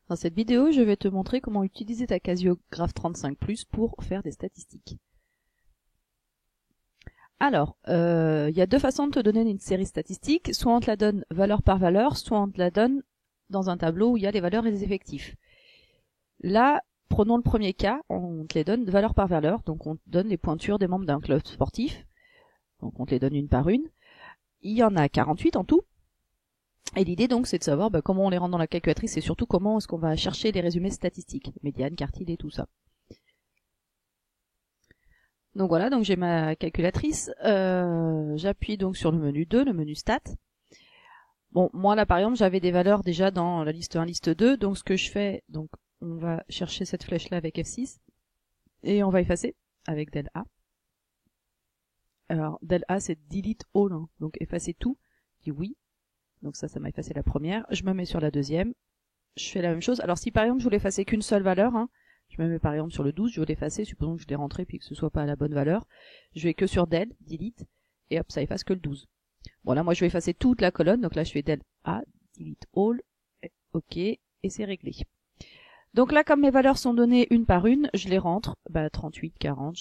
Dans cette vidéo, je vais te montrer comment utiliser ta Casio Graph 35+ pour faire des statistiques. Alors, il y a deux façons de te donner une série statistique. Soit on te la donne valeur par valeur, soit on te la donne dans un tableau où il y a les valeurs et les effectifs. Là, prenons le premier cas, on te les donne valeur par valeur, donc on te donne les pointures des membres d'un club sportif. Donc on te les donne une par une. Il y en a 48 en tout. Et l'idée donc c'est de savoir comment on les rentre dans la calculatrice et surtout comment est-ce qu'on va chercher les résumés statistiques, médiane, quartile et tout ça. Donc voilà, donc j'ai ma calculatrice, j'appuie donc sur le menu 2, le menu stats. Bon, moi là par exemple j'avais des valeurs déjà dans la liste 1, liste 2, donc ce que je fais, donc on va chercher cette flèche là avec F6 et on va effacer avec del A. Alors del A c'est delete all, hein, donc effacer tout, je dis oui. Donc ça m'a effacé la première. Je me mets sur la deuxième. Je fais la même chose. Alors si par exemple je voulais effacer qu'une seule valeur, hein, je me mets par exemple sur le 12, je veux l'effacer, supposons que je l'ai rentré puis que ce soit pas à la bonne valeur. Je vais que sur del, delete, et hop, ça efface que le 12. Bon là moi je vais effacer toute la colonne, donc là je fais del A, delete all, ok, et c'est réglé. Donc là comme mes valeurs sont données une par une, je les rentre, 38, 40,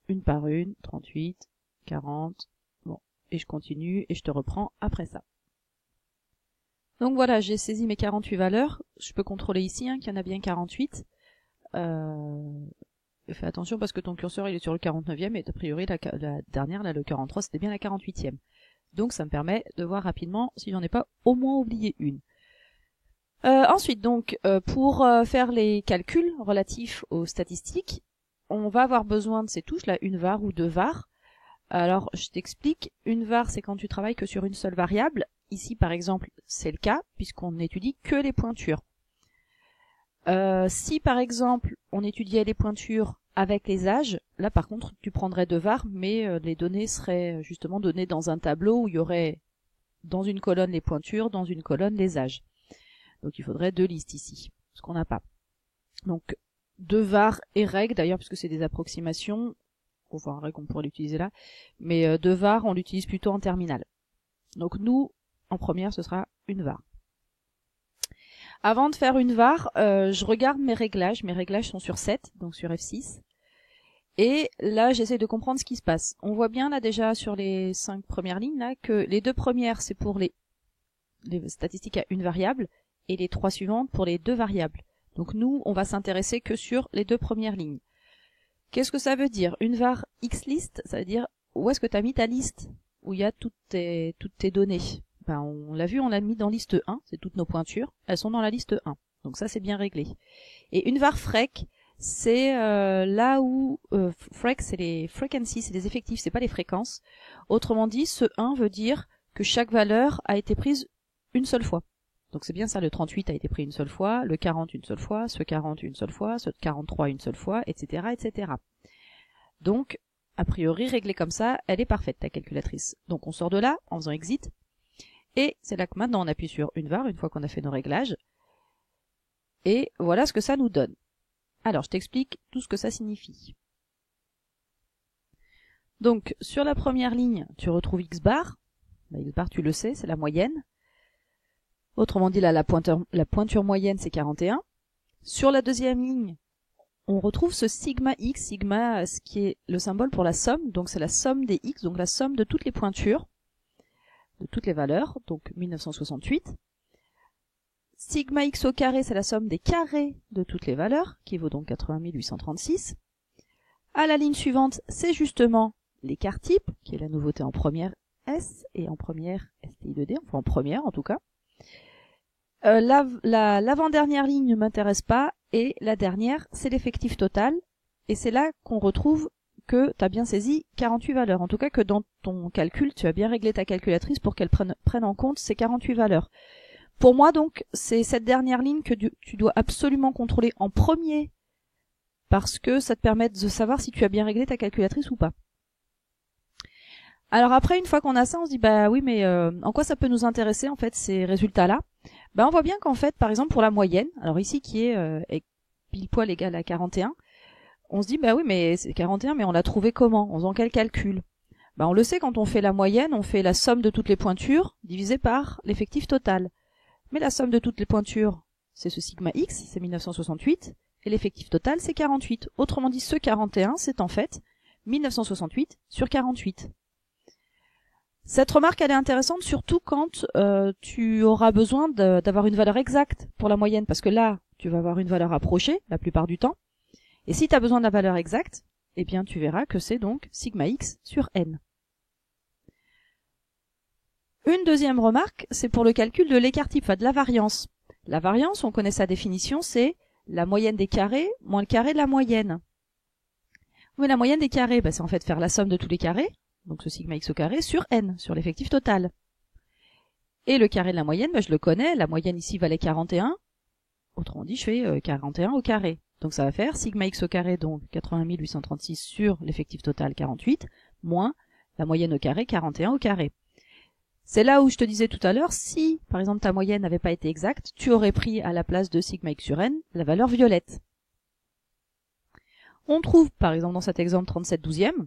une par une, 38, 40, bon, et je continue et je te reprends après ça. Donc voilà, j'ai saisi mes 48 valeurs. Je peux contrôler ici qu'il y en a bien 48. Fais attention parce que ton curseur il est sur le 49e et a priori la dernière, là le 43, c'était bien la 48e. Donc ça me permet de voir rapidement si j'en ai pas au moins oublié une. Ensuite donc, pour faire les calculs relatifs aux statistiques, on va avoir besoin de ces touches là, une var ou deux var. Alors je t'explique, une var c'est quand tu travailles que sur une seule variable. Ici, par exemple, c'est le cas, puisqu'on n'étudie que les pointures. Si, par exemple, on étudiait les pointures avec les âges, là, par contre, tu prendrais deux var, mais les données seraient justement données dans un tableau où il y aurait dans une colonne les pointures, dans une colonne les âges. Donc, il faudrait deux listes ici, ce qu'on n'a pas. Donc, deux var et règle, d'ailleurs, puisque c'est des approximations, enfin, règle, on pourrait l'utiliser là, mais deux var, on l'utilise plutôt en terminale. Donc, nous, en première, ce sera une var. Avant de faire une var, je regarde mes réglages. Mes réglages sont sur 7, donc sur F6. Et là, j'essaie de comprendre ce qui se passe. On voit bien là déjà sur les 5 premières lignes là que les deux premières, c'est pour les statistiques à une variable et les 3 suivantes pour les deux variables. Donc nous, on va s'intéresser que sur les deux premières lignes. Qu'est-ce que ça veut dire? Une var xlist, ça veut dire où est-ce que tu as mis ta liste, où il y a toutes tes données. On l'a vu, on l'a mis dans liste 1, c'est toutes nos pointures, elles sont dans la liste 1. Donc ça c'est bien réglé. Et une var frec, c'est là où frec c'est les frequencies, c'est les effectifs, c'est pas les fréquences. Autrement dit, ce 1 veut dire que chaque valeur a été prise une seule fois. Donc c'est bien ça, le 38 a été pris une seule fois, le 40 une seule fois, ce 40 une seule fois, ce 43 une seule fois, etc., etc. Donc, a priori, réglée comme ça, elle est parfaite, ta calculatrice. Donc on sort de là en faisant exit. Et c'est là que maintenant on appuie sur une var, une fois qu'on a fait nos réglages. Et voilà ce que ça nous donne. Alors, je t'explique tout ce que ça signifie. Donc, sur la première ligne, tu retrouves x bar. X bar, tu le sais, c'est la moyenne. Autrement dit, là, la pointure moyenne, c'est 41. Sur la deuxième ligne, on retrouve ce sigma x, sigma, ce qui est le symbole pour la somme. Donc, c'est la somme des x, donc la somme de toutes les pointures, de toutes les valeurs, donc 1968. Sigma x au carré, c'est la somme des carrés de toutes les valeurs, qui vaut donc 80 836. À la ligne suivante, c'est justement l'écart type, qui est la nouveauté en première S et en première STI2D, enfin en première en tout cas. L'avant-dernière ligne ne m'intéresse pas, et la dernière, c'est l'effectif total, et c'est là qu'on retrouve que tu as bien saisi 48 valeurs. En tout cas que dans ton calcul, tu as bien réglé ta calculatrice pour qu'elle prenne en compte ces 48 valeurs. Pour moi donc, c'est cette dernière ligne que tu dois absolument contrôler en premier, parce que ça te permet de savoir si tu as bien réglé ta calculatrice ou pas. Alors après, une fois qu'on a ça, on se dit oui, mais en quoi ça peut nous intéresser en fait ces résultats-là? On voit bien qu'en fait, par exemple pour la moyenne, alors ici qui est pile poil égal à 41, on se dit oui, mais c'est 41, mais on l'a trouvé comment? En faisant quel calcul? On le sait, quand on fait la moyenne, on fait la somme de toutes les pointures divisée par l'effectif total. Mais la somme de toutes les pointures, c'est ce sigma X, c'est 1968, et l'effectif total, c'est 48. Autrement dit, ce 41, c'est en fait 1968 sur 48. Cette remarque, elle est intéressante, surtout quand tu auras besoin d'avoir une valeur exacte pour la moyenne, parce que là, tu vas avoir une valeur approchée, la plupart du temps. Et si tu as besoin de la valeur exacte, eh bien, tu verras que c'est donc sigma X sur n. Une deuxième remarque, c'est pour le calcul de l'écart type, enfin de la variance. La variance, on connaît sa définition, c'est la moyenne des carrés moins le carré de la moyenne. Oui, la moyenne des carrés, c'est en fait faire la somme de tous les carrés, donc ce sigma X au carré, sur n, sur l'effectif total. Et le carré de la moyenne, je le connais, la moyenne ici valait 41, autrement dit, je fais 41 au carré. Donc ça va faire sigma X au carré, donc 80 836 sur l'effectif total 48, moins la moyenne au carré, 41 au carré. C'est là où je te disais tout à l'heure, si par exemple ta moyenne n'avait pas été exacte, tu aurais pris à la place de sigma X sur n la valeur violette. On trouve par exemple dans cet exemple 37/12e,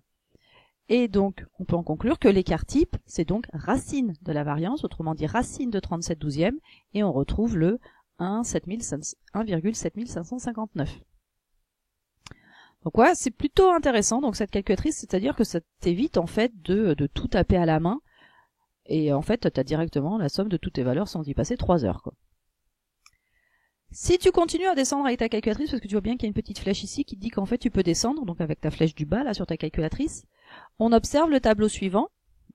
et donc on peut en conclure que l'écart type, c'est donc racine de la variance, autrement dit racine de 37/12e, et on retrouve le 1,7559. Donc ouais, c'est plutôt intéressant donc cette calculatrice, c'est-à-dire que ça t'évite en fait de tout taper à la main, et en fait tu as directement la somme de toutes tes valeurs sans y passer 3 heures, quoi. Si tu continues à descendre avec ta calculatrice, parce que tu vois bien qu'il y a une petite flèche ici qui te dit qu'en fait tu peux descendre, donc avec ta flèche du bas là sur ta calculatrice, on observe le tableau suivant.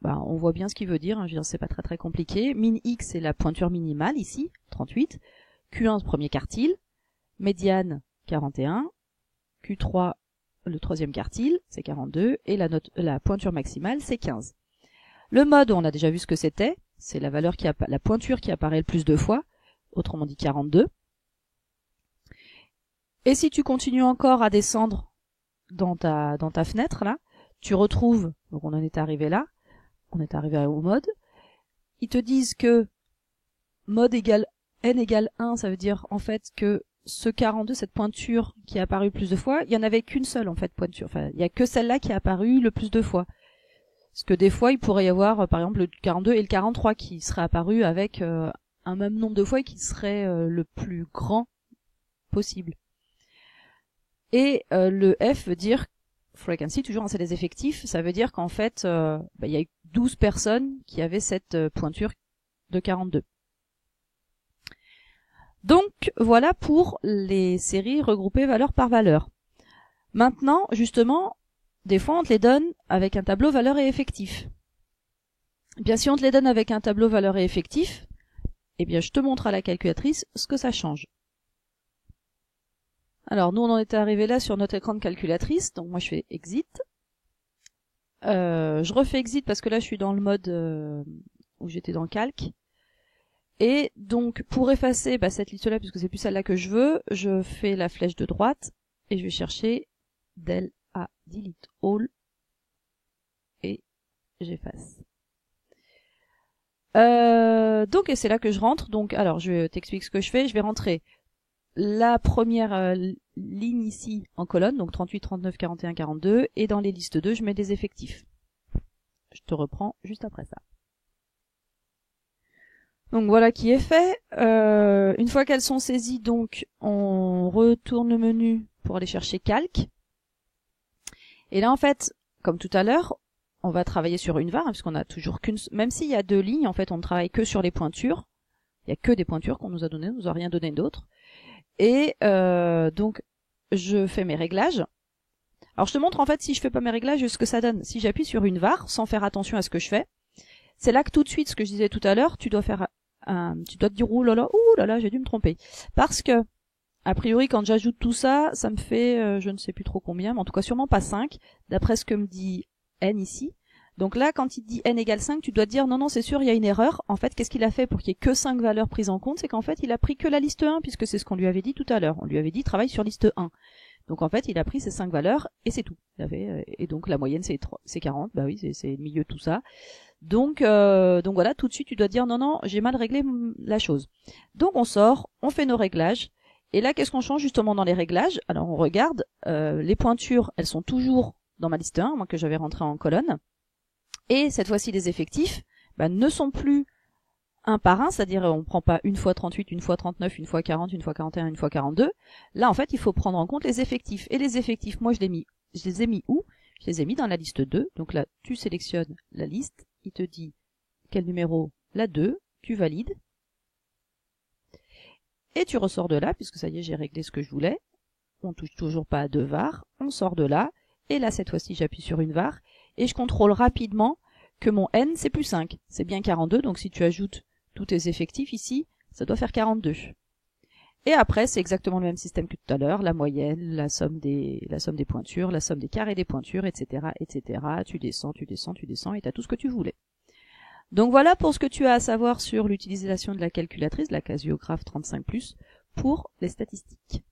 On voit bien ce qu'il veut dire, je veux dire c'est pas très compliqué. Min X c'est la pointure minimale ici, 38, Q1 premier quartile, médiane 41, Q3 le troisième quartile, c'est 42, et la pointure maximale c'est 15. Le mode, on a déjà vu ce que c'était, c'est la valeur la pointure qui apparaît le plus de fois, autrement dit 42. Et si tu continues encore à descendre dans ta fenêtre là, tu retrouves, donc on en est arrivé là, on est arrivé au mode, ils te disent que mode égale n égale 1, ça veut dire en fait que ce 42, cette pointure qui est apparue le plus de fois, il y en avait qu'une seule en fait pointure, enfin il y a que celle-là qui est apparue le plus de fois. Parce que des fois, il pourrait y avoir, par exemple, le 42 et le 43 qui seraient apparus avec un même nombre de fois et qui serait le plus grand possible. Et le F veut dire frequency, toujours c'est des effectifs, ça veut dire qu'en fait, il y a eu 12 personnes qui avaient cette pointure de 42. Donc, voilà pour les séries regroupées valeur par valeur. Maintenant, justement, des fois, on te les donne avec un tableau valeur et effectif. Eh bien, si on te les donne avec un tableau valeur et effectif, eh bien, je te montre à la calculatrice ce que ça change. Alors, nous, on en était arrivé là sur notre écran de calculatrice. Donc, moi, je fais exit. Je refais exit parce que là, je suis dans le mode où j'étais dans calque. Et donc, pour effacer cette liste-là, puisque c'est plus celle-là que je veux, je fais la flèche de droite et je vais chercher del à delete all et j'efface. Donc et c'est là que je rentre. Donc alors je t'explique ce que je fais. Je vais rentrer la première ligne ici en colonne, donc 38, 39, 41, 42, et dans les listes 2 je mets des effectifs. Je te reprends juste après ça. Donc voilà qui est fait. Une fois qu'elles sont saisies, donc on retourne le menu pour aller chercher calque. Et là, en fait, comme tout à l'heure, on va travailler sur une var, puisqu'on a toujours qu'une, même s'il y a 2 lignes, en fait, on ne travaille que sur les pointures. Il y a que des pointures qu'on nous a données, on nous a rien donné d'autre. Et donc, je fais mes réglages. Alors, je te montre, en fait, si je fais pas mes réglages, ce que ça donne. Si j'appuie sur une var, sans faire attention à ce que je fais, c'est là que tout de suite, ce que je disais tout à l'heure, tu dois te dire, ouh là là, j'ai dû me tromper. Parce que, a priori, quand j'ajoute tout ça, ça me fait, je ne sais plus trop combien, mais en tout cas sûrement pas 5, d'après ce que me dit n ici. Donc là, quand il dit n égale 5, tu dois te dire, non, c'est sûr, il y a une erreur. En fait, qu'est-ce qu'il a fait pour qu'il y ait que 5 valeurs prises en compte? C'est qu'en fait, il a pris que la liste 1, puisque c'est ce qu'on lui avait dit tout à l'heure. On lui avait dit, travaille sur liste 1. Donc en fait, il a pris ces 5 valeurs, et c'est tout. Et donc la moyenne, c'est 40, bah oui, c'est le milieu de tout ça. Donc voilà, tout de suite, tu dois te dire, non, j'ai mal réglé la chose. Donc on sort, on fait nos réglages. Et là, qu'est-ce qu'on change justement dans les réglages? Alors, on regarde, les pointures, elles sont toujours dans ma liste 1, moi que j'avais rentré en colonne. Et cette fois-ci, les effectifs ne sont plus un par un, c'est-à-dire on prend pas une fois 38, une fois 39, une fois 40, une fois 41, une fois 42. Là, en fait, il faut prendre en compte les effectifs. Et les effectifs, moi, je les ai mis où? Je les ai mis dans la liste 2. Donc là, tu sélectionnes la liste. Il te dit quel numéro? La 2. Tu valides. Et tu ressors de là, puisque ça y est, j'ai réglé ce que je voulais. On touche toujours pas à 2 var. On sort de là. Et là, cette fois-ci, j'appuie sur une var. Et je contrôle rapidement que mon n, c'est plus 5. C'est bien 42. Donc si tu ajoutes tous tes effectifs ici, ça doit faire 42. Et après, c'est exactement le même système que tout à l'heure, la moyenne, la somme des pointures, la somme des carrés des pointures, etc., etc. Tu descends, tu descends, tu descends, et tu as tout ce que tu voulais. Donc voilà pour ce que tu as à savoir sur l'utilisation de la calculatrice, la Casiographe 35+, pour les statistiques.